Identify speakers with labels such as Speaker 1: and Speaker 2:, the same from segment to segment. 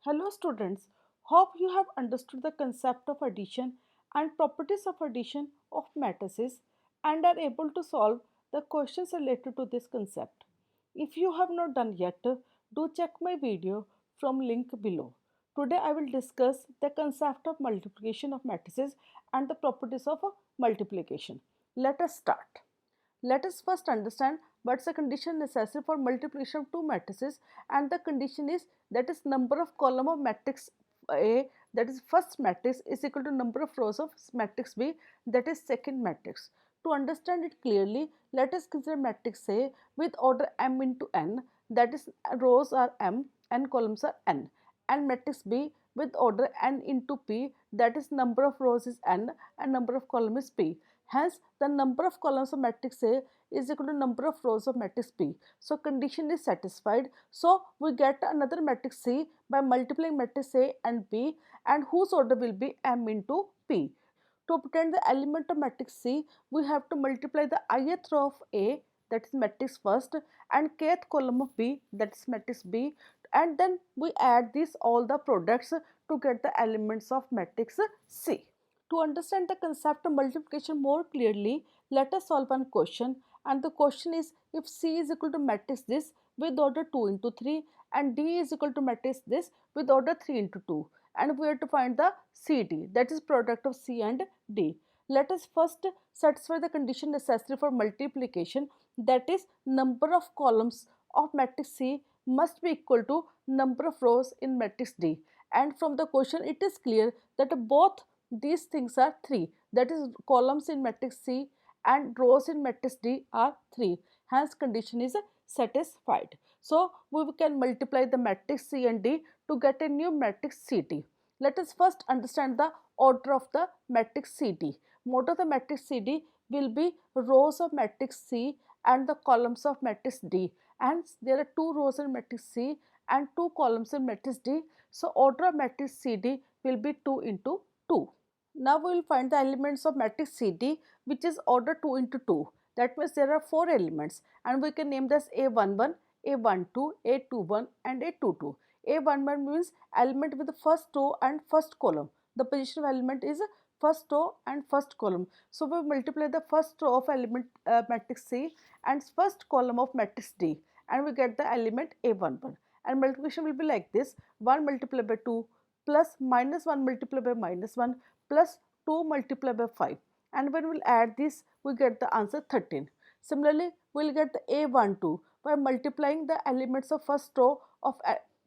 Speaker 1: Hello students, hope you have understood the concept of addition and properties of addition of matrices and are able to solve the questions related to this concept. If you have not done yet, do check my video from link below. Today I will discuss the concept of multiplication of matrices and the properties of multiplication. Let us start. Let us first understand what's the condition necessary for multiplication of two matrices, and the condition is that is number of column of matrix A, that is first matrix, is equal to number of rows of matrix B, that is second matrix. To understand it clearly, let us consider matrix A with order m into n, that is rows are m and columns are n, and matrix B with order n into p, that is number of rows is n and number of columns is p. Hence, the number of columns of matrix A is equal to number of rows of matrix B. So, condition is satisfied. So, we get another matrix C by multiplying matrix A and B, and whose order will be m into P. To obtain the element of matrix C, we have to multiply the ith row of A, that is matrix first, and kth column of B, that is matrix B, and then we add these all the products to get the elements of matrix C. To understand the concept of multiplication more clearly, let us solve one question, and the question is if C is equal to matrix this with order 2 into 3 and D is equal to matrix this with order 3 into 2, and we have to find the CD, that is product of C and D. Let us first satisfy the condition necessary for multiplication, that is number of columns of matrix C must be equal to number of rows in matrix D, and from the question it is clear that both these things are 3, that is columns in matrix C and rows in matrix D are 3, hence condition is satisfied. So we can multiply the matrix C and D to get a new matrix CD. Let us first understand the order of the matrix CD. Order of the matrix CD will be rows of matrix C and the columns of matrix D, and there are 2 rows in matrix C and 2 columns in matrix D. So order of matrix CD will be 2 into 2. Now we will find the elements of matrix CD, which is order 2 into 2. That means there are 4 elements, and we can name this A11, A12, A21 and A22. A11 means element with the first row and first column. The position of element is first row and first column. So we multiply the first row of element matrix C and first column of matrix D, and we get the element A11. And multiplication will be like this: 1 multiplied by 2 plus minus 1 multiplied by minus 1 plus 2 multiplied by 5, and when we will add this we get the answer 13. Similarly, we will get the A12 by multiplying the elements of first row of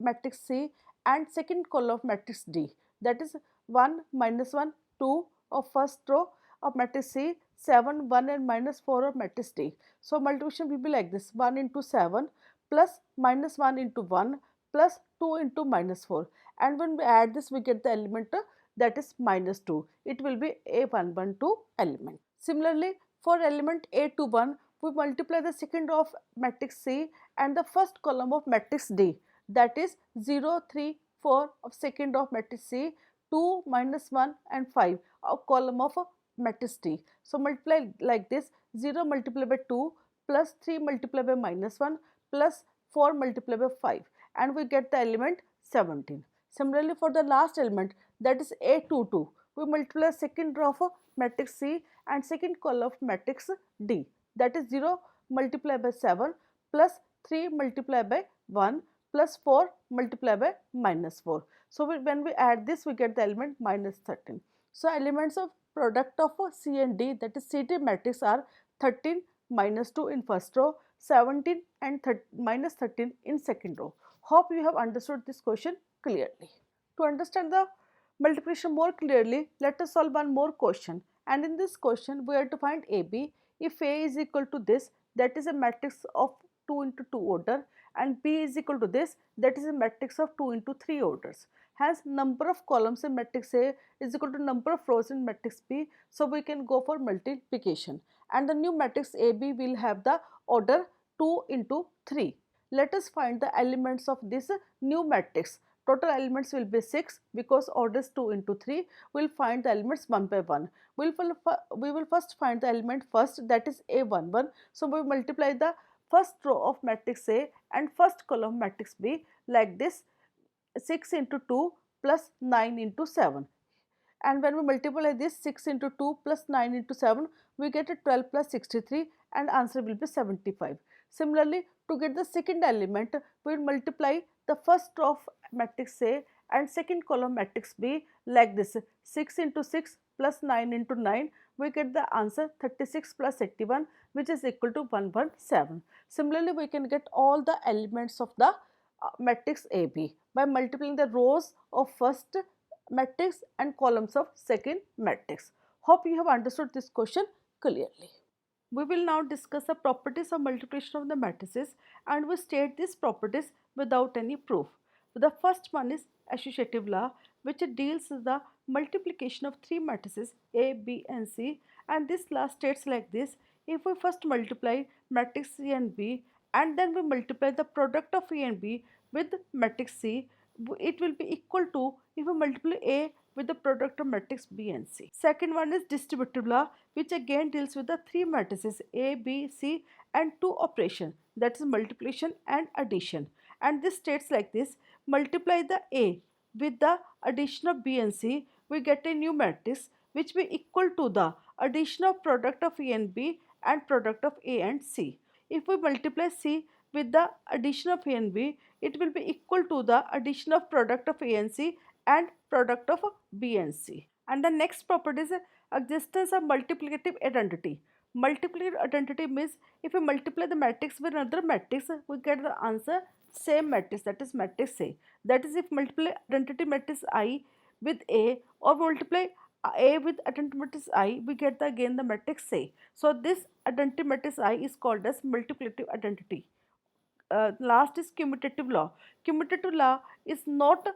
Speaker 1: matrix C and second column of matrix D, that is 1 minus 1 2 of first row of matrix C, 7 1 and minus 4 of matrix D. So multiplication will be like this: 1 into 7 plus minus 1 into 1 plus 2 into minus 4, and when we add this we get the element that is minus 2. It will be A112 element. Similarly, for element A21, we multiply the second row of matrix C and the first column of matrix D, that is 0, 3, 4 of second row of matrix C, 2, minus 1 and 5 of column of matrix D. So multiply like this: 0 multiplied by 2 plus 3 multiplied by minus 1 plus 4 multiplied by 5, and we get the element 17. Similarly, for the last element, that is A22, we multiply second row of matrix C and second column of matrix D, that is 0 multiplied by 7 plus 3 multiplied by 1 plus 4 multiplied by minus 4. So when we add this we get the element minus 13. So elements of product of C and D, that is CD matrix, are 13 minus 2 in first row, 17 and minus 13 in second row. Hope you have understood this question clearly. To understand the multiplication more clearly, let us solve one more question, and in this question we have to find AB. If A is equal to this, that is a matrix of 2 into 2 order, and B is equal to this, that is a matrix of 2 into 3 orders. Hence number of columns in matrix A is equal to number of rows in matrix B, so we can go for multiplication, and the new matrix AB will have the order 2 into 3. Let us find the elements of this new matrix. Total elements will be 6 because order is 2 into 3. We will find the elements one by one. We will first find the element first, that is A11. So we multiply the first row of matrix A and first column matrix B like this. 6 into 2 plus 9 into 7. And when we multiply this 6 into 2 plus 9 into 7, we get a 12 plus 63 and answer will be 75. Similarly, to get the second element, we will multiply the first row of matrix A and second column matrix B like this. 6 into 6 plus 9 into 9, we get the answer 36 plus 81, which is equal to 117. Similarly, we can get all the elements of the matrix AB by multiplying the rows of first matrix and columns of second matrix. Hope you have understood this question clearly. We will now discuss the properties of multiplication of the matrices, and we state these properties without any proof. The first one is associative law, which deals with the multiplication of three matrices A, B and C, and this law states like this: if we first multiply matrix C and B and then we multiply the product of A and B with matrix C, it will be equal to if we multiply A with the product of matrix B and C. Second one is distributive law, which again deals with the three matrices A, B, C and two operations, that is multiplication and addition. And this states like this: multiply the A with the addition of B and C, we get a new matrix which will be equal to the addition of product of A and B and product of A and C. If we multiply C with the addition of A and B, it will be equal to the addition of product of A and C and product of B and C. And the next property is existence of multiplicative identity. Multiplicative identity means if we multiply the matrix with another matrix, we get the answer same matrix, that is matrix A. That is, if multiply identity matrix I with A or multiply A with identity matrix I, we get again the matrix A. So this identity matrix I is called as multiplicative identity. Last is commutative law. Commutative law is not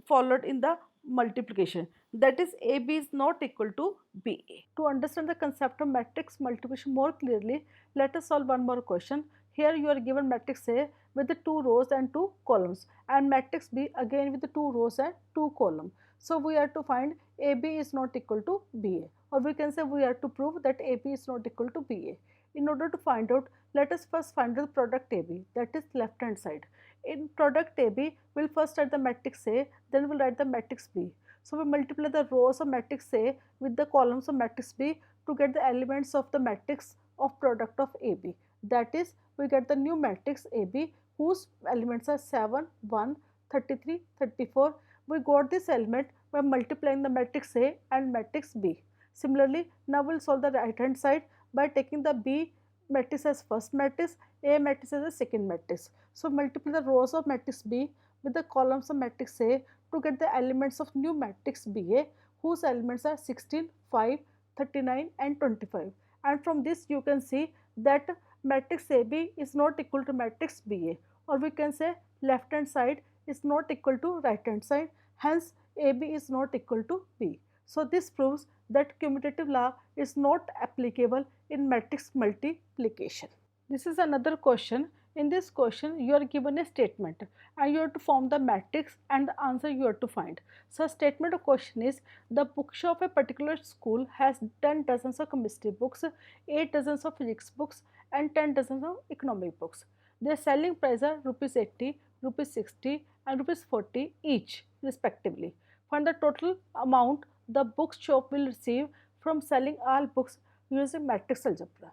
Speaker 1: followed in the multiplication, that is AB is not equal to BA. To understand the concept of matrix multiplication more clearly, let us solve one more question. Here you are given matrix A with the 2 rows and 2 columns and matrix B again with the 2 rows and 2 columns. So we are to find AB is not equal to BA, or we can say we are to prove that AB is not equal to BA. In order to find out, let us first find the product AB, that is left hand side. In product AB, we will first write the matrix A, then we will write the matrix B. So we multiply the rows of matrix A with the columns of matrix B to get the elements of the matrix of product of AB. That is, we get the new matrix AB whose elements are 7, 1, 33, 34. We got this element by multiplying the matrix A and matrix B. Similarly, now we will solve the right hand side by taking the B matrix as first matrix, A matrix as a second matrix. So multiply the rows of matrix B with the columns of matrix A to get the elements of new matrix BA whose elements are 16, 5, 39 and 25. And from this you can see that matrix AB is not equal to matrix BA, or we can say left hand side is not equal to right hand side, hence AB is not equal to B. So this proves that commutative law is not applicable in matrix multiplication. This is another question. In this question, you are given a statement and you have to form the matrix and the answer you have to find. So statement of question is: the bookshop of a particular school has 10 dozens of chemistry books, 8 dozens of physics books and 10 dozens of economic books. Their selling price are rupees 80, rupees 60 and rupees 40 each respectively. Find the total amount the bookshop will receive from selling all books using matrix algebra.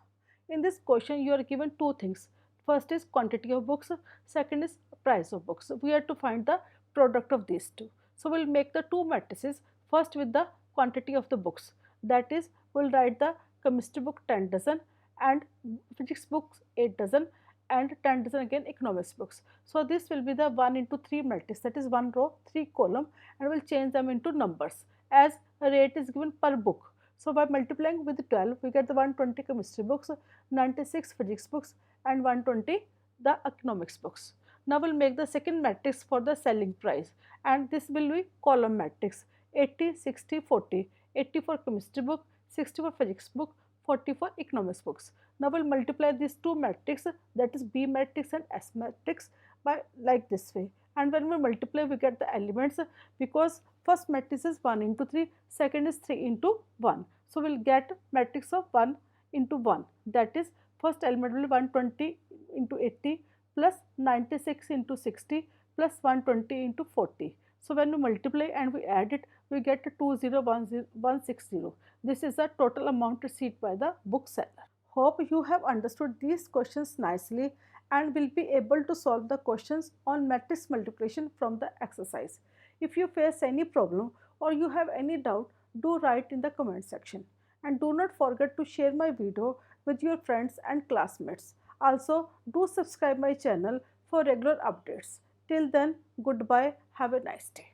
Speaker 1: In this question, you are given two things. First is quantity of books, second is price of books. We have to find the product of these two. So we will make the two matrices first with the quantity of the books. That is, we will write the chemistry book 10 dozen and physics books 8 dozen and 10 dozen again economics books. So this will be the 1 into 3 matrix, that is 1 row 3 column, and we will change them into numbers as a rate is given per book. So by multiplying with 12, we get the 120 chemistry books, 96 physics books and 120 the economics books. Now we will make the second matrix for the selling price, and this will be column matrix 80, 60, 40, 80 for chemistry book, 60 for physics book, 40 for economics books. Now we will multiply these two matrices, that is B matrix and S matrix, by like this way. And when we multiply, we get the elements, because first matrix is 1 into 3, second is 3 into 1. So we will get matrix of 1 into 1, that is first element will be 120 into 80 plus 96 into 60 plus 120 into 40. So when we multiply and we add it, we get 20160. This is the total amount received by the bookseller. Hope you have understood these questions nicely and will be able to solve the questions on matrix multiplication from the exercise. If you face any problem or you have any doubt, do write in the comment section. And do not forget to share my video with your friends and classmates. Also, do subscribe my channel for regular updates. Till then, goodbye. Have a nice day.